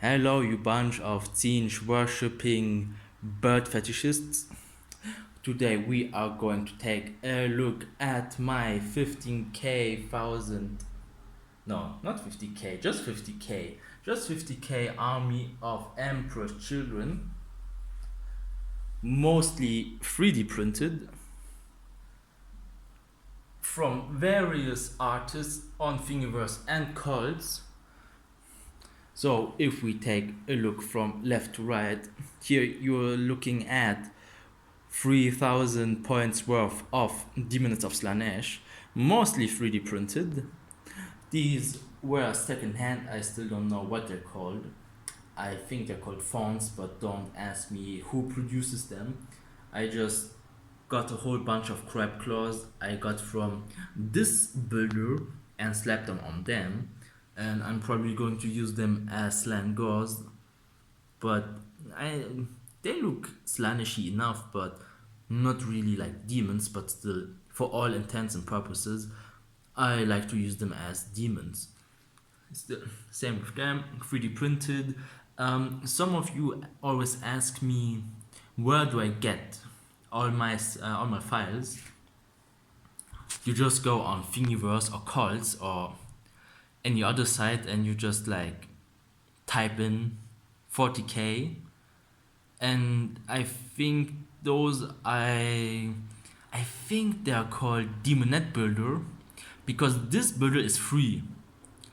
Hello, you bunch of teenage worshipping bird fetishists. Today we are going to take a look at my 15k thousand. No, not 50k, just 50k. Just 50k army of Emperor's children, mostly 3D printed, from various artists on Thingiverse and cults. So if we take a look from left to right, here you're looking at 3,000 points worth of Demons of Slanesh, mostly 3D printed. These were second hand, I still don't know what they're called. I think they're called fonts, but don't ask me who produces them. I just got a whole bunch of crab claws I got from this builder and slapped them on them. And I'm probably going to use them as slant gauze, but I they look slanishy enough, but not really like demons, but still, for all intents and purposes, I like to use them as demons. It's the same with them, 3D printed. Some of you always ask me, where do I get all my files? You just go on Thingiverse or Cults or any other site, and you just like type in 40k, and I think they are called Demonet Builder, because this builder is free.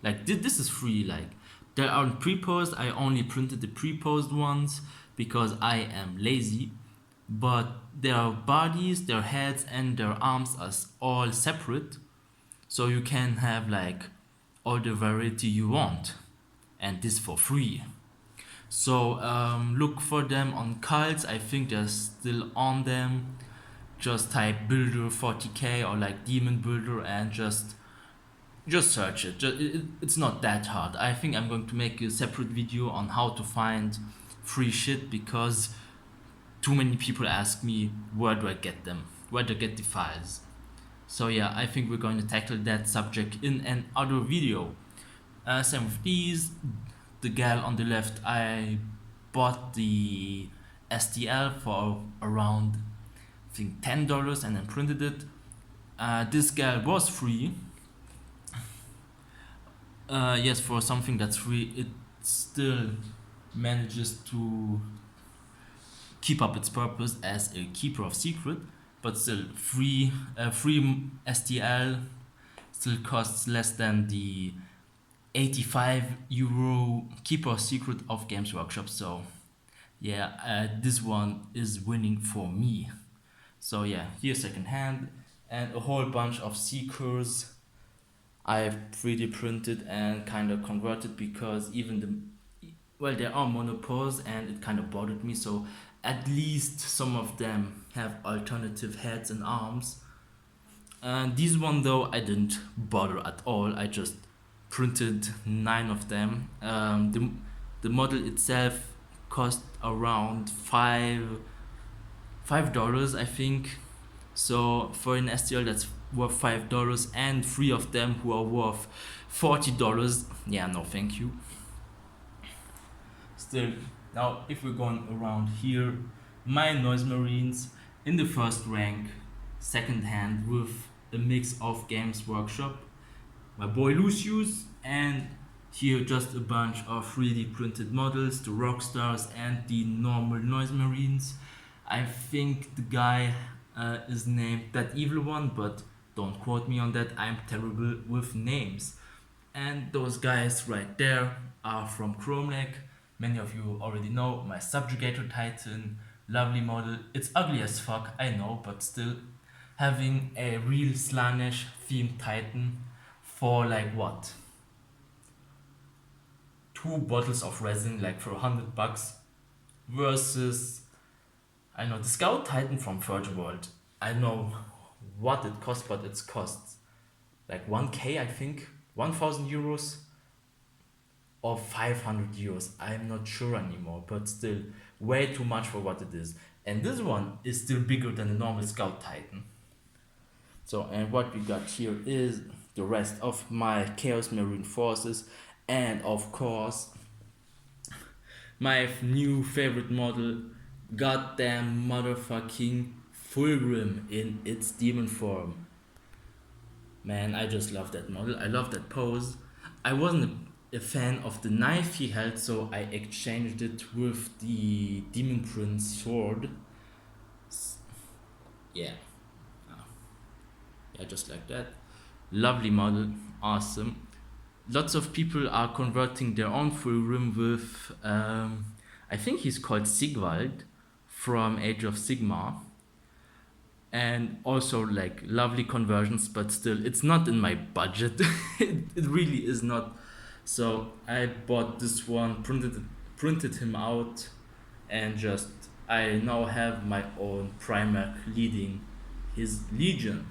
Like this is free. Like there are pre-posed. I only printed the pre-posed ones because I am lazy. But their bodies, their heads, and their arms are all separate, so you can have like all the variety you want, and this for free. So look for them on cults. I think they're still on them. Just type builder 40k or like demon builder and just search it. It's not that hard. I think I'm going to make a separate video on how to find free shit, because too many people ask me where do I get them, where do I get the files. So yeah, I think we're going to tackle that subject in another video. Same with these. The gal on the left, I bought the STL for around, I think, $10 and then printed it. This gal was free. Yes, for something that's free, it still manages to keep up its purpose as a keeper of secret, but still free STL still costs less than the 85 euro keeper of secret of Games Workshop. So yeah, this one is winning for me. So yeah, here's second hand and a whole bunch of seekers I've 3D printed and kind of converted, because even there are monopores and it kind of bothered me. So at least some of them have alternative heads and arms. And these one though, I didn't bother at all. I just printed 9 of them. The model itself cost around $5, I think. So for an STL that's worth $5 and 3 of them who are worth $40, yeah, no, thank you. Still, now if we're going around here, my Noise Marines in the first rank, second hand, with a mix of Games Workshop, my boy Lucius, and here just a bunch of 3D printed models, the Rockstars and the normal Noise Marines. I think the guy is named That Evil One, but don't quote me on that, I'm terrible with names. And those guys right there are from Chrome Lake. Many of you already know my Subjugator Titan, lovely model. It's ugly as fuck, I know, but still, having a real Slanesh themed Titan for like what? 2 bottles of resin, like for $100, versus, I know, the Scout Titan from Third World. I know what it costs, but it costs like 1k, I think, 1000 euros or 500 euros. I'm not sure anymore, but still way too much for what it is. And this one is still bigger than the normal Scout Titan. So, and what we got here is the rest of my Chaos Marine forces, and of course My new favorite model, goddamn motherfucking Fulgrim in its demon form. Man, I just love that model. I love that pose. I wasn't a fan of the knife he held, so I exchanged it with the Demon Prince sword. Yeah, yeah, just like that. Lovely model, awesome. Lots of people are converting their own Fulgrim with, I think he's called Sigvald from Age of Sigmar, and also like lovely conversions, but still it's not in my budget. It really is not. So I bought this one, printed him out, and just I now have my own Primarch leading his legion.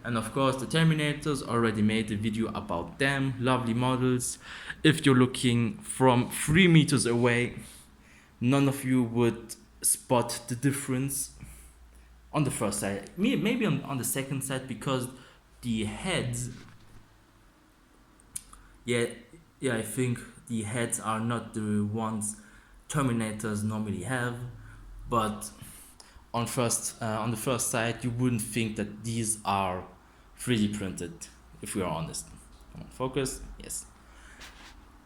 And of course the Terminators, already made a video about them. Lovely models. If you're looking from 3 meters away, none of you would spot the difference on the first side. Maybe on the second side, because the heads, yeah, yeah, I think the heads are not the ones Terminators normally have, but on the first side you wouldn't think that these are 3D printed, if we are honest. Come on, focus. Yes.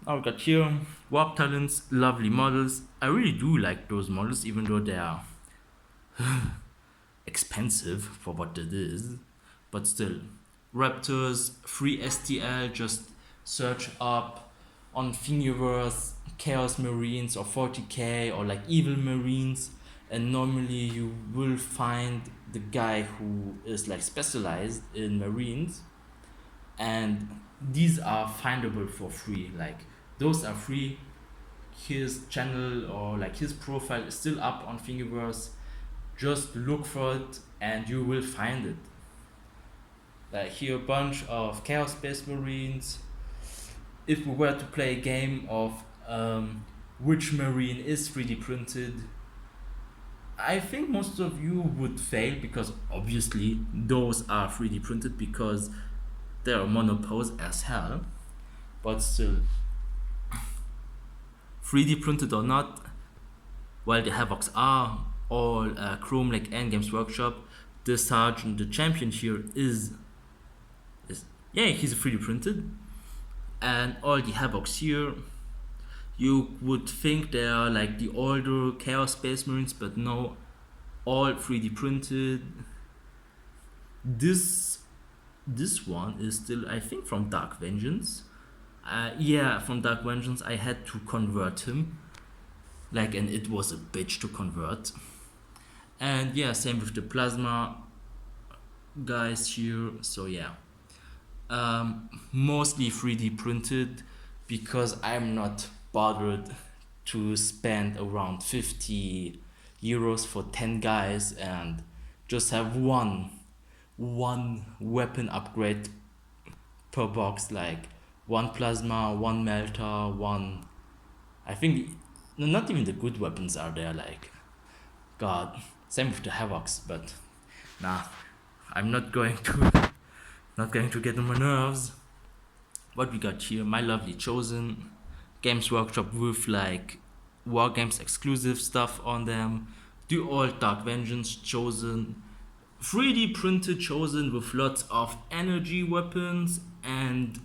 Now we got here Warp Talents, lovely models. I really do like those models, even though they are expensive for what it is, but still. Raptors, free STL, just search up on Thingiverse Chaos Marines or 40k or like Evil Marines, and normally you will find the guy who is like specialized in Marines, and these are findable for free. Like those are free. His channel or like his profile is still up on Thingiverse. Just look for it and you will find it. Like here a bunch of Chaos Space Marines. If we were to play a game of which Marine is 3D printed, I think most of you would fail, because obviously those are 3D printed because they're monopose as hell. But still, 3D printed or not, while the Havocs are all Chrome like Endgames Workshop, the Sergeant, the champion here is yeah, he's 3D printed, and all the Havocs here, you would think they are like the older Chaos Space Marines, but no, all 3D printed. This one is still, I think, from Dark Vengeance. Yeah, from Dark Vengeance. I had to convert him, like, and it was a bitch to convert. And yeah, same with the Plasma guys here. So yeah, mostly 3D printed, because I'm not bothered to spend around 50 euros for 10 guys and just have one weapon upgrade per box, like one plasma, one melter, one, I think, no, not even the good weapons are there, like god. Same with the Havocs, but nah, I'm not going to get on my nerves. What we got here, my lovely Chosen, Games Workshop with like War Games exclusive stuff on them. Do all Dark Vengeance Chosen, 3D printed Chosen with lots of energy weapons and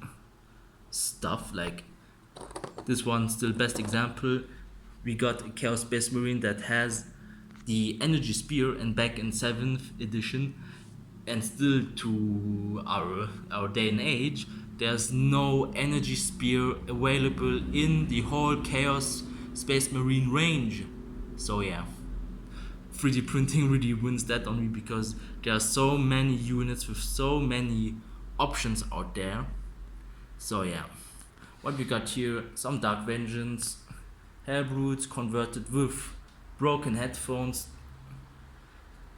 stuff. Like this one, still best example. We got a Chaos Space Marine that has the energy spear, and back in 7th edition, and still to our day and age, there's no energy spear available in the whole Chaos Space Marine range. So yeah, 3D printing really wins that on me, because there are so many units with so many options out there. So yeah, what we got here, some Dark Vengeance, Hellbrutes converted with broken headphones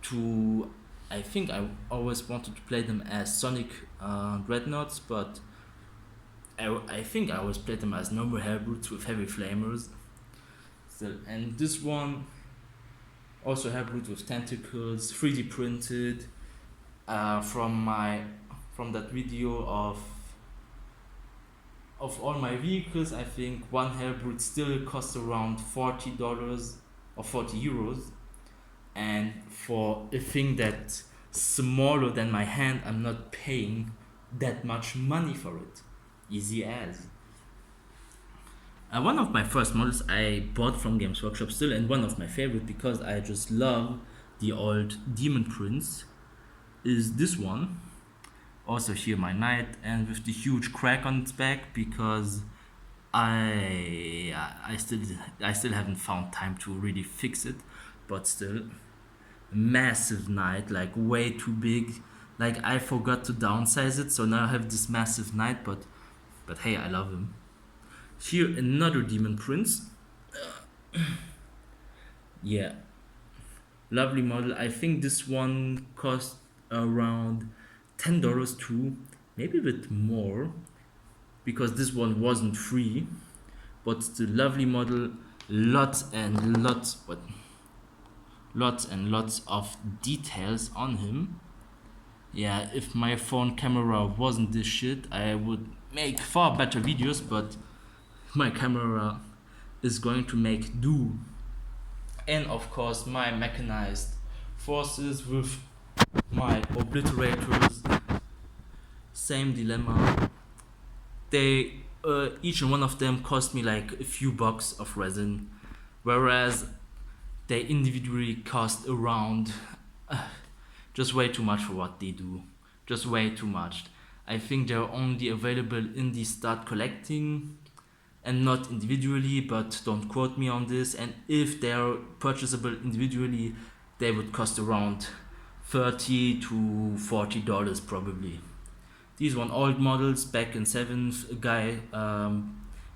to, I think I always wanted to play them as Sonic Dreadnoughts, but I think I always played them as normal Hellbrutes with heavy flamers. So, and this one also Hellbrutes with tentacles, 3D printed, from that video of all my vehicles, I think one hybrid still costs around $40 or 40 euros, and for a thing that's smaller than my hand, I'm not paying that much money for it. Easy as. One of my first models I bought from Games Workshop still, and one of my favorite because I just love the old Demon Prince, is this one. Also here my knight, and with the huge crack on its back because I still haven't found time to really fix it, but still massive knight, like way too big. Like I forgot to downsize it, so now I have this massive knight, but hey, I love him. Here another Demon Prince. Yeah, lovely model. I think this one cost around $10 too, maybe a bit more, because this one wasn't free. But it's a lovely model, lots and lots of details on him. Yeah, if my phone camera wasn't this shit, I would make far better videos, but my camera is going to make do. And of course my mechanized forces with my obliterators, same dilemma. They each and one of them cost me like a few bucks of resin, whereas they individually cost around just way too much for what they do. Just way too much. I think they're only available in the start collecting and not individually, but don't quote me on this. And if they're purchasable individually, they would cost around $30 to $40 probably. These one old models back in 7th, a guy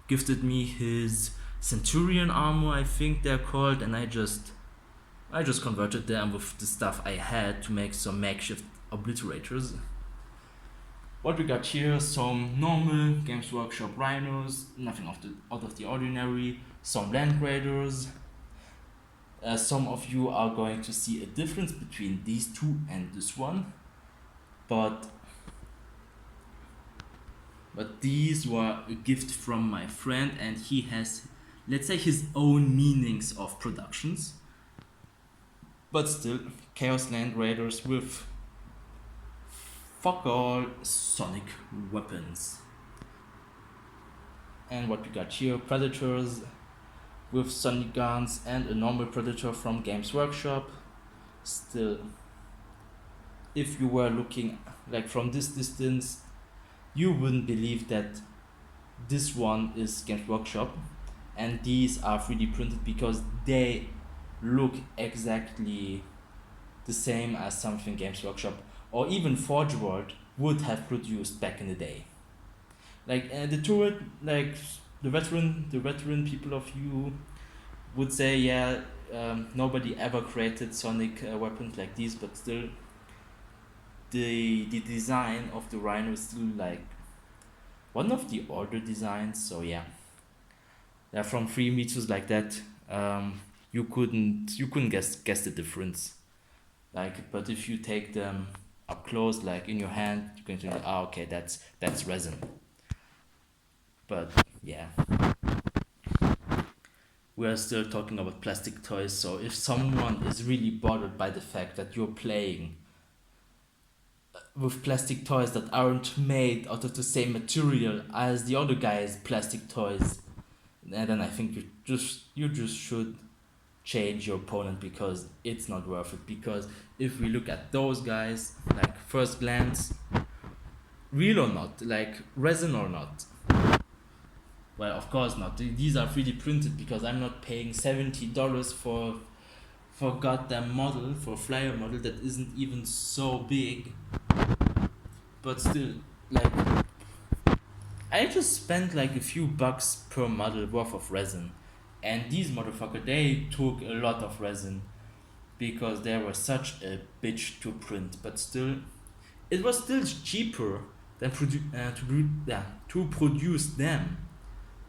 gifted me his Centurion armor, I think they're called, and I just converted them with the stuff I had to make some makeshift obliterators. What we got here, some normal Games Workshop rhinos, nothing out of the ordinary, some land raiders. Some of you are going to see a difference between these two and this one, but these were a gift from my friend, and he has, let's say, his own meanings of productions. But still, Chaos Land Raiders with fuck all sonic weapons. And what we got here, Predators with sonic guns and a normal Predator from Games Workshop. Still, if you were looking like from this distance, you wouldn't believe that this one is Games Workshop, and these are 3D printed because they look exactly the same as something Games Workshop or even Forge World would have produced back in the day. Like the turret, like the veteran people of you would say, yeah, nobody ever created sonic weapons like these, but still, the design of the Rhino is still like one of the older designs. So yeah, from 3 meters like that, you couldn't guess the difference. Like, but if you take them up close, like in your hand, you can think, okay, that's resin. But yeah, we are still talking about plastic toys. So if someone is really bothered by the fact that you're playing with plastic toys that aren't made out of the same material as the other guy's plastic toys, and then I think you just should change your opponent, because it's not worth it. Because if we look at those guys, like first glance, real or not, like resin or not, well, of course not. These are 3D printed, because I'm not paying $70 for goddamn model, for a flyer model that isn't even so big. But still, like, I just spent like a few bucks per model worth of resin, and these motherfuckers, they took a lot of resin because they were such a bitch to print. But still, it was still cheaper than to produce them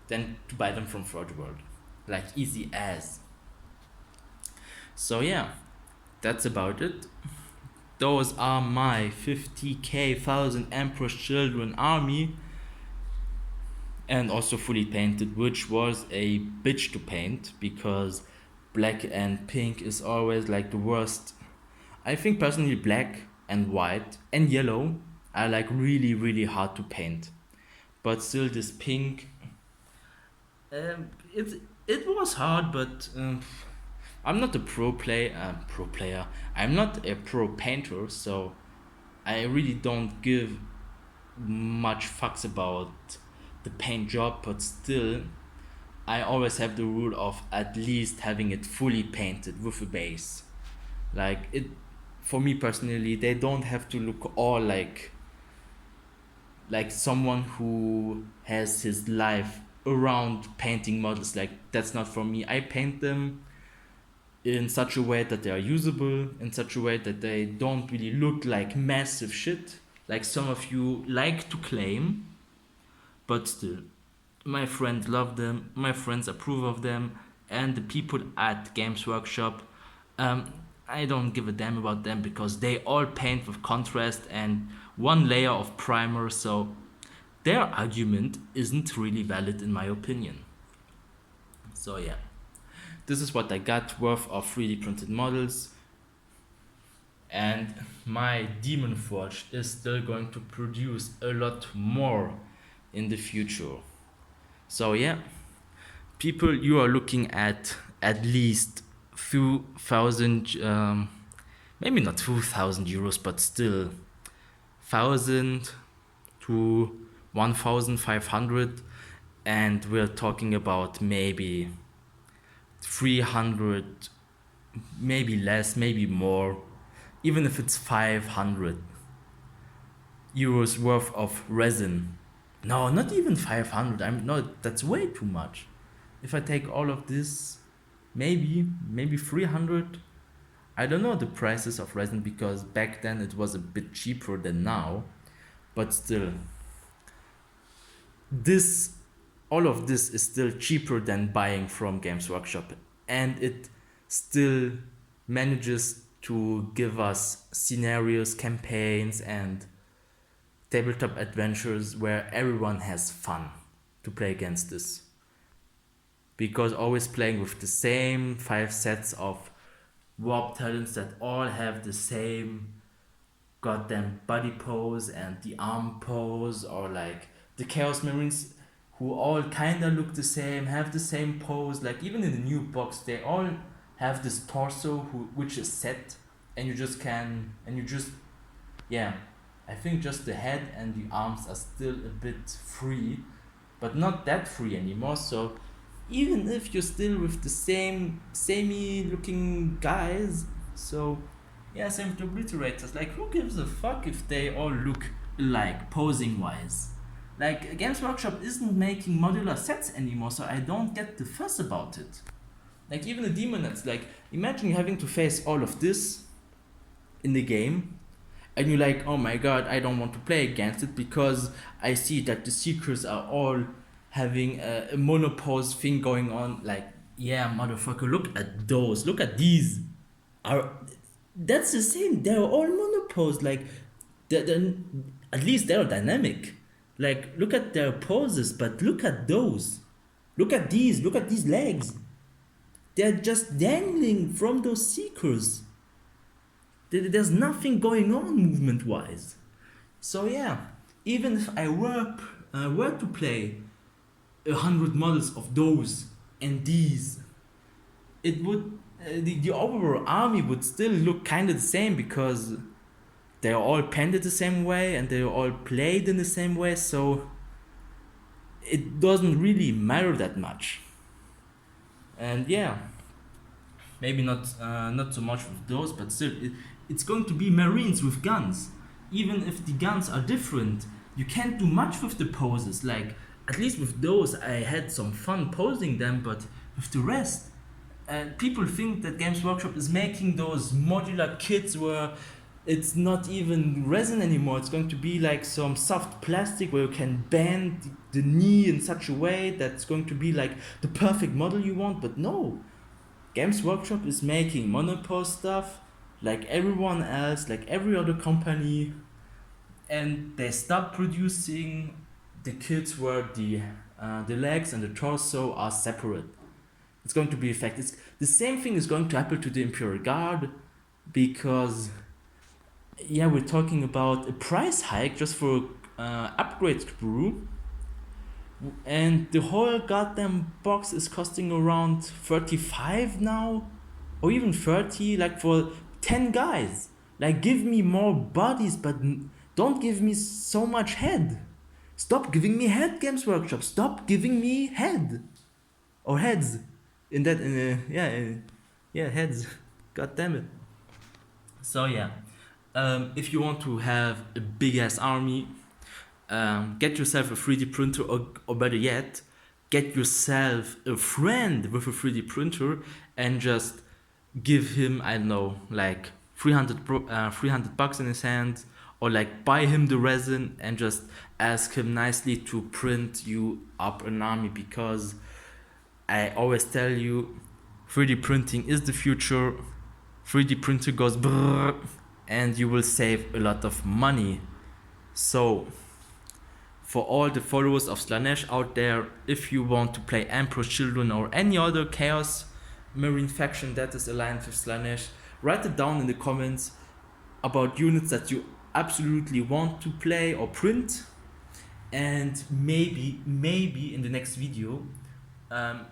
than to buy them from Forge World. Like, easy as. So yeah, that's about it. Those are my 50k 1000 Emperor's Children army. and also fully painted, which was a bitch to paint because black and pink is always like the worst. I think personally black and white and yellow are like really really hard to paint, but still this pink, it was hard, but I'm not a pro player. I'm not a pro painter, so I really don't give much fucks about the paint job, but still I always have the rule of at least having it fully painted with a base. Like it, for me personally, they don't have to look all like someone who has his life around painting models. Like that's not for me. I paint them in such a way that they are usable, in such a way that they don't really look like massive shit, like some of you like to claim, but still, my friends love them, my friends approve of them, and the people at Games Workshop, um, I don't give a damn about them because they all paint with contrast and one layer of primer, so their argument isn't really valid in my opinion. So yeah, this is what I got worth of 3D printed models, and my Demon Forge is still going to produce a lot more in the future. So yeah, people, you are looking at least few thousand, maybe not 2,000 euros, but still 1,000 to 1,500, and we're talking about maybe 300, maybe less, maybe more, even if it's 500 euros worth of resin. No, not even 500. I'm no, that's way too much. If I take all of this, maybe 300. I don't know the prices of resin because back then it was a bit cheaper than now, but still, this all of this is still cheaper than buying from Games Workshop, and it still manages to give us scenarios, campaigns, and tabletop adventures where everyone has fun to play against this. Because always playing with the same 5 sets of warp talents that all have the same goddamn body pose and the arm pose, or like the Chaos Marines who all kinda look the same, have the same pose. Like even in the new box, they all have this torso which is set, and you just can and you just yeah. I think just the head and the arms are still a bit free, but not that free anymore. So even if you're still with the same samey looking guys, so yeah, same with the obliterators. Like who gives a fuck if they all look alike posing wise? Like Games Workshop isn't making modular sets anymore, so I don't get the fuss about it. Like even the Demonettes, like imagine you having to face all of this in the game, and you're like, oh my god, I don't want to play against it because I see that the Seekers are all having a monopose thing going on. Like, yeah, motherfucker, look at those, look at these. Are That's the same. They're all monopose. Like, they're at least they're dynamic. Like, look at their poses, but look at those. Look at these. Look at these legs. They're just dangling from those Seekers. There's nothing going on movement wise. So yeah, even if I were to play 100 models of those and these, it would the overall army would still look kind of the same because they're all painted the same way and they're all played in the same way. So it doesn't really matter that much. And yeah, maybe not so much with those, but still, it's going to be Marines with guns. Even if the guns are different, you can't do much with the poses. Like at least with those, I had some fun posing them, but with the rest, people think that Games Workshop is making those modular kits where it's not even resin anymore. It's going to be like some soft plastic where you can bend the knee in such a way that's going to be like the perfect model you want. But no, Games Workshop is making monopose stuff like everyone else, like every other company, and they stop producing the kits where the the legs and the torso are separate. It's going to be effect. It's the same thing is going to happen to the Imperial Guard, because yeah, we're talking about a price hike just for upgrade crew, and the whole goddamn box is costing around 35 now, or even 30, like for 10 guys. Like, give me more bodies, but don't give me so much head. Stop giving me head, Games Workshop. Stop giving me head or heads. In that, yeah, heads. God damn it. So yeah, if you want to have a big ass army, get yourself a 3D printer, or better yet, get yourself a friend with a 3D printer and just give him, I don't know, like 300 bucks in his hand, or like buy him the resin and just ask him nicely to print you up an army, because I always tell you 3D printing is the future. 3D printer goes brrr, and you will save a lot of money. So for all the followers of Slanesh out there, if you want to play Emperor's Children or any other Chaos Marine faction that is aligned with Slanesh, write it down in the comments about units that you absolutely want to play or print, and maybe in the next video,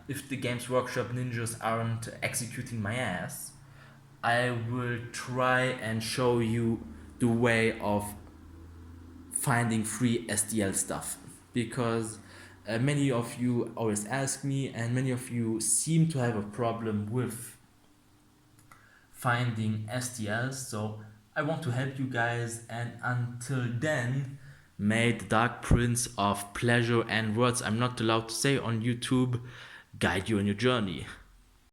if the Games Workshop ninjas aren't executing my ass, I will try and show you the way of finding free STL stuff, because many of you always ask me, and many of you seem to have a problem with finding STLs. So I want to help you guys, and until then, may the Dark Prince of Pleasure and words I'm not allowed to say on YouTube guide you on your journey.